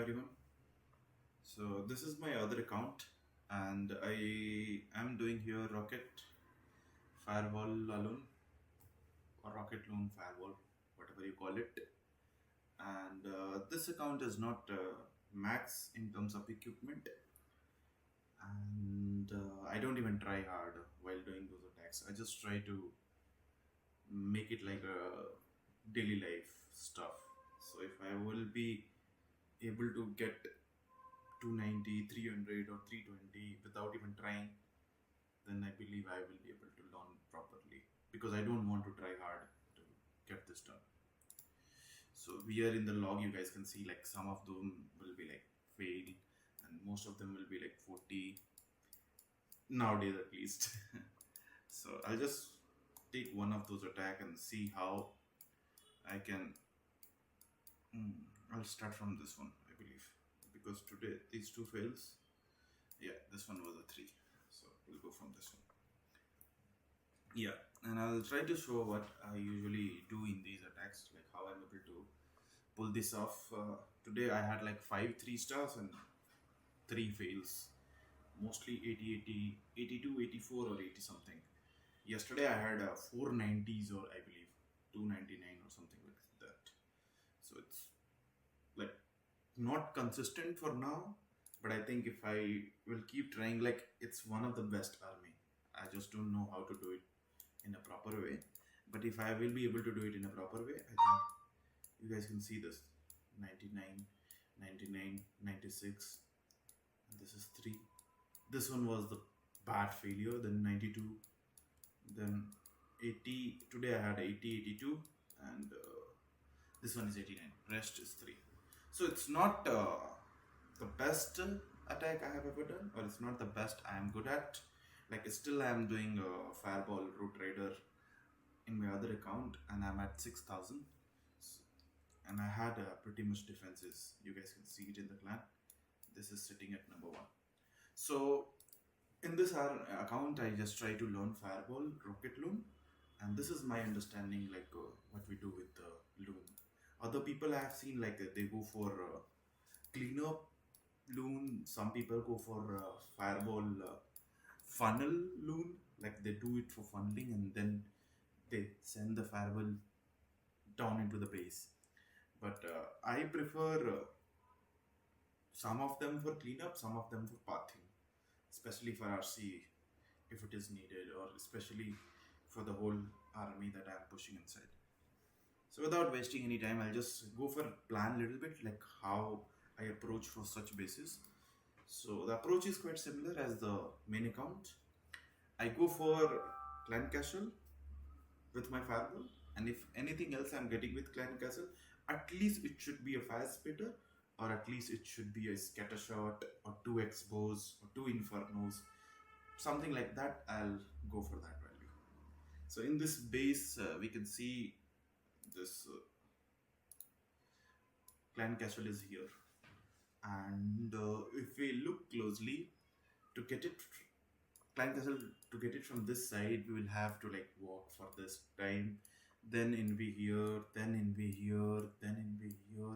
everyone. So this is my other account and I am doing here Rocket Firewall Loon or Rocket Loon Firewall, whatever you call it. And this account is not max in terms of equipment, and I don't even try hard while doing those attacks. I just try to make it like a daily life stuff. So if I will be able to get 290, 300 or 320 without even trying, then I believe I will be able to learn properly, because I don't want to try hard to get this done. So we are in the log, you guys can see like some of them will be like fail and most of them will be like 40 nowadays at least. So I'll just take one of those attack and see how I can. I'll start from this one, I believe, because today these two fails. Yeah, this one was a 3, so we'll go from this one. Yeah, and I'll try to show what I usually do in these attacks, like how I'm able to pull this off. Today I had like 5 3 stars and 3 fails, mostly 80, 80, 82, 84 or 80 something. Yesterday I had 490s, or I believe 299 or something like that. So it's like not consistent for now, but I think if I will keep trying, like it's one of the best army. I just don't know how to do it in a proper way. But if I will be able to do it in a proper way, I think you guys can see this 99, 99, 96, and this is 3. This one was the bad failure, then 92, then 80. Today I had 80, 82, and this one is 89. Rest is 3. So it's not the best attack I have ever done, or it's not the best I am good at. Like still I am doing Fireball Root Raider in my other account, and I'm at 6,000. And I had pretty much defenses. You guys can see it in the clan. This is sitting at number 1. So in this account, I just try to learn Fireball, Rocket Loon, and this is my understanding, like what we do with the Loon. Other people I have seen, like they go for cleanup Loon. Some people go for Fireball funnel Loon, like they do it for funneling and then they send the Fireball down into the base. But I prefer some of them for cleanup, some of them for pathing, especially for RC if it is needed, or especially for the whole army that I am pushing inside. So without wasting any time, I'll just go for plan a little bit, like how I approach for such bases. So the approach is quite similar as the main account. I go for clan castle with my fireball, and if anything else I'm getting with clan castle, at least it should be a fire spitter, or at least it should be a scatter shot, or 2 expos, or 2 infernos, something like that. I'll go for that value. So in this base we can see this clan castle is here, and if we look closely, to get it clan castle, to get it from this side, we will have to like walk for this time, then envy here, then envy here, then envy here.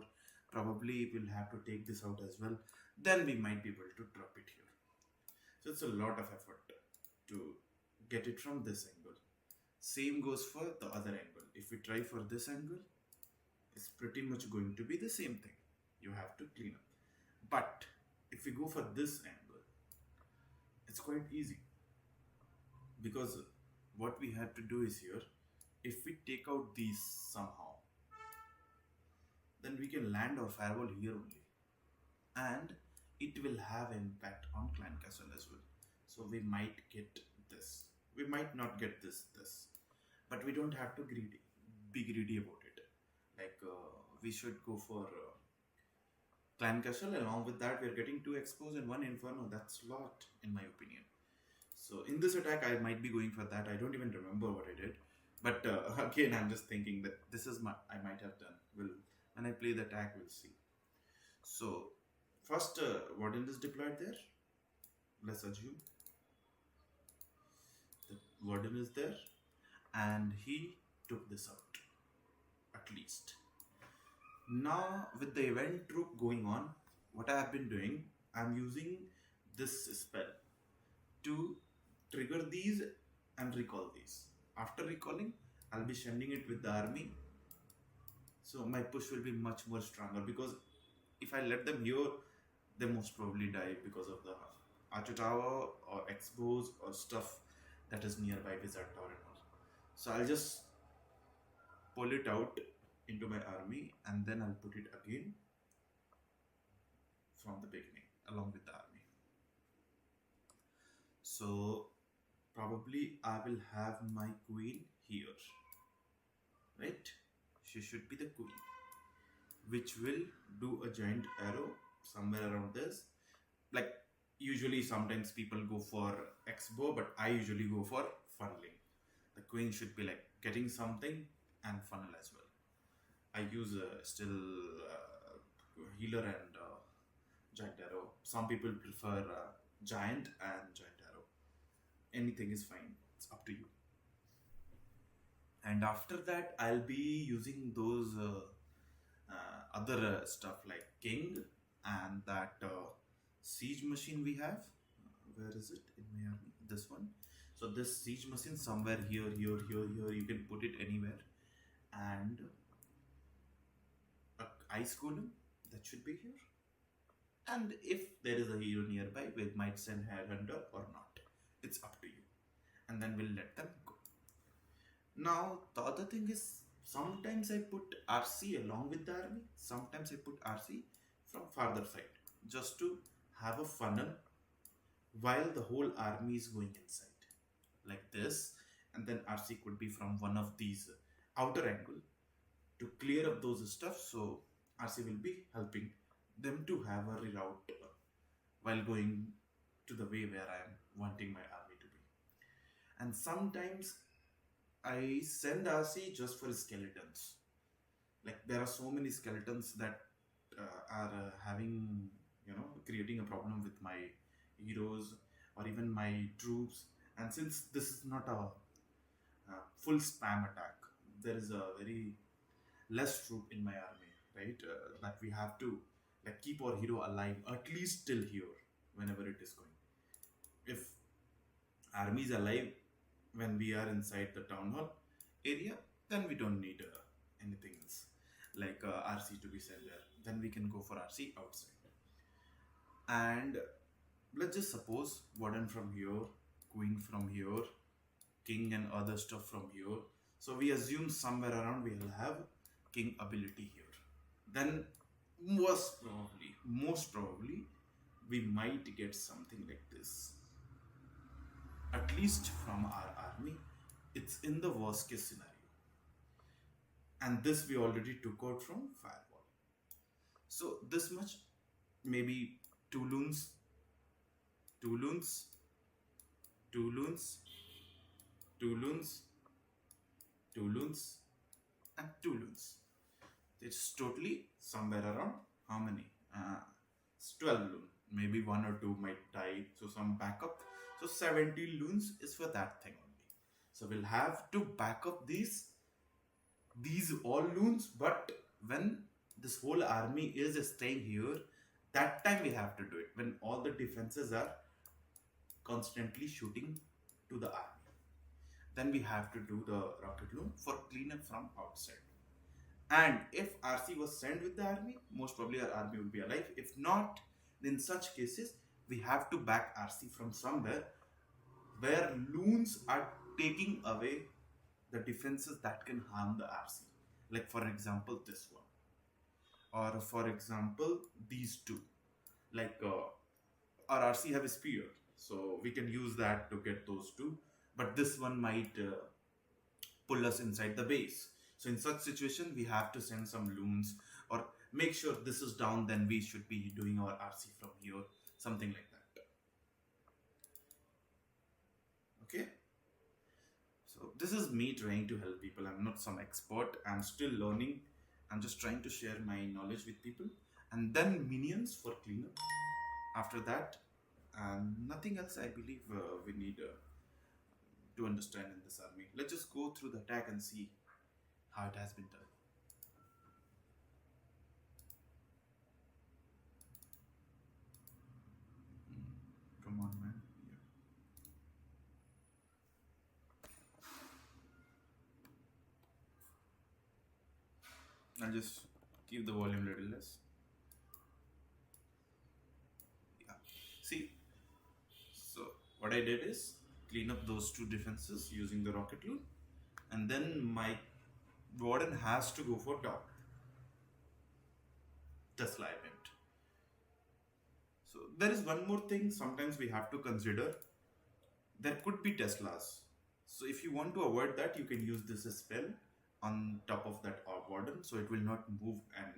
Probably we'll have to take this out as well, then we might be able to drop it here. So it's a lot of effort to get it from this angle. Same goes for the other angle. If we try for this angle, it's pretty much going to be the same thing. You have to clean up. But if we go for this angle, it's quite easy, because what we had to do is here, if we take out these somehow, then we can land our firewall here only, and it will have impact on clan castle as well. So we might get this, we might not get this, but we don't have to be greedy about it. Like we should go for clan castle. Along with that, we're getting 2 expos and 1 inferno. That's a lot in my opinion. So in this attack I might be going for that. I don't even remember what I did, but again I'm just thinking that this is I might have done. When I play the attack, we'll see. So first warden is deployed there. Let's assume the warden is there, and he took this out at least. Now with the event troop going on, what I have been doing, I'm using this spell to trigger these and recall these. After recalling, I'll be sending it with the army, so my push will be much more stronger, because if I let them here, they most probably die because of the Archer Tower or Expos or stuff that is nearby Wizard Tower and all. So I'll just pull it out into my army and then I'll put it again from the beginning along with the army. So probably I will have my queen here, right? She should be the queen, which will do a giant arrow somewhere around this. Like usually sometimes people go for X-bow, but I usually go for funneling. The queen should be like getting something and funnel as well. I use still healer and giant arrow. Some people prefer giant and giant arrow. Anything is fine. It's up to you. And after that, I'll be using those other stuff like king and that siege machine we have. Where is it in my army? This one. So this siege machine somewhere here. You can put it anywhere. And a ice golem that should be here. And if there is a hero nearby, we might send Headhunter or not. It's up to you. And then we'll let them go. Now, the other thing is, sometimes I put RC along with the army. Sometimes I put RC from farther side. Just to have a funnel while the whole army is going inside. Like this. And then RC could be from one of these outer angle to clear up those stuff. So, RC will be helping them to have a reroute while going to the way where I am wanting my army to be. And sometimes I send RC just for skeletons. Like there are so many skeletons that are having, creating a problem with my heroes or even my troops. And since this is not a full spam attack, there is a very less troop in my army, right? That we have to like keep our hero alive at least till here whenever it is going. If army is alive when we are inside the town hall area, then we don't need anything else like RC to be sent there. Then we can go for RC outside. And let's just suppose warden from here, queen from here, king and other stuff from here. So we assume somewhere around we will have king ability here. Then most probably we might get something like this. At least from our army, it's in the worst case scenario. And this we already took out from firewall. So this much, maybe two loons, and two loons. It's totally somewhere around how many? It's 12 loon. Maybe one or two might die, so some backup. So 70 loons is for that thing only. So we'll have to back up these all loons, but when this whole army is staying here, that time we have to do it when all the defenses are constantly shooting to the army. Then we have to do the rocket loon for cleanup from outside. And if RC was sent with the army, most probably our army would be alive. If not, in such cases, we have to back RC from somewhere where loons are taking away the defenses that can harm the RC. Like for example, this one. Or for example, these two. Like our RC have a spear. So we can use that to get those two. But this one might pull us inside the base. So in such situation, we have to send some loons or make sure this is down, then we should be doing our RC from here. Something like that. Okay. So this is me trying to help people. I'm not some expert. I'm still learning. I'm just trying to share my knowledge with people. And then minions for cleanup. After that, nothing else I believe we need to understand in this army. Let's just go through the attack and see how it has been done. I'll just keep the volume a little less. Yeah. See, so what I did is clean up those two defenses using the Rocket Loon, and then my warden has to go for top Tesla event. So there is one more thing sometimes we have to consider. There could be Teslas. So if you want to avoid that, you can use this spell on top of that warden, so it will not move and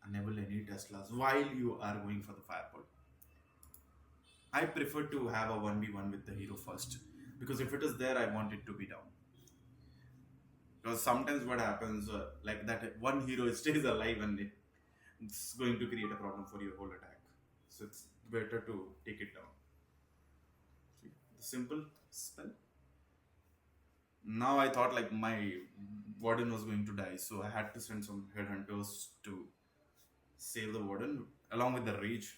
enable any Teslas while you are going for the fireball. I prefer to have a 1v1 with the hero first, because if it is there, I want it to be down. Because sometimes what happens, like that one hero stays alive and it's going to create a problem for your whole attack. So it's better to take it down. See, the simple spell. Now I thought like my warden was going to die, so I had to send some headhunters to save the warden along with the rage.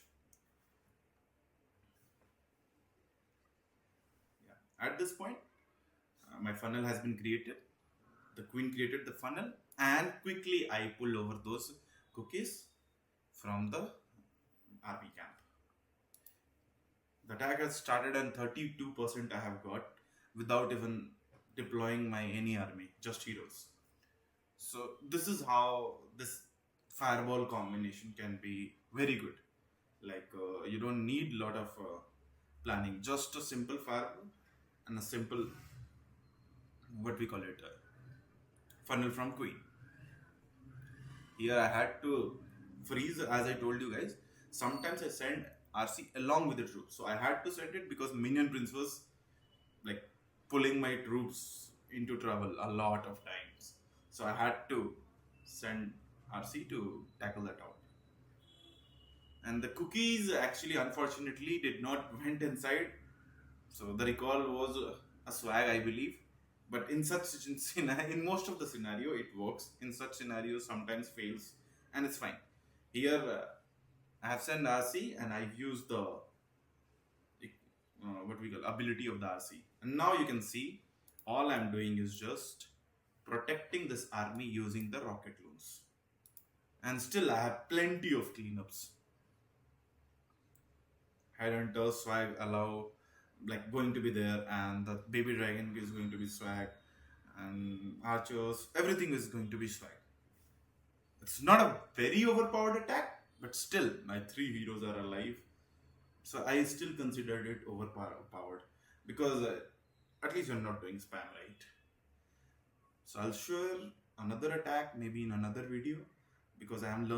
Yeah. At this point, my funnel has been created. The queen created the funnel, and quickly I pull over those cookies from the RP camp. The attack has started and 32% I have got without even deploying my any army, just heroes. So this is how this fireball combination can be very good. Like you don't need a lot of planning, just a simple fireball and a simple, what we call it, funnel from queen. Here I had to freeze, as I told you guys. Sometimes I send RC along with the troops, so I had to send it because minion prince was like pulling my troops into trouble a lot of times. So I had to send RC to tackle that out. And the cookies actually, unfortunately, did not went inside. So the recall was a swag, I believe. But in in most of the scenario, it works. In such scenarios, sometimes fails, and it's fine. Here, I have sent RC and I've used the what we call ability of the RC. And now you can see all I'm doing is just protecting this army using the Rocket Loons. And still I have plenty of cleanups. Headhunter swag allow like going to be there, and the baby dragon is going to be swag, and archers, everything is going to be swag. It's not a very overpowered attack, but still my 3 heroes are alive. So I still considered it overpowered because at least you're not doing spam, right? So I'll share another attack maybe in another video, because I am learning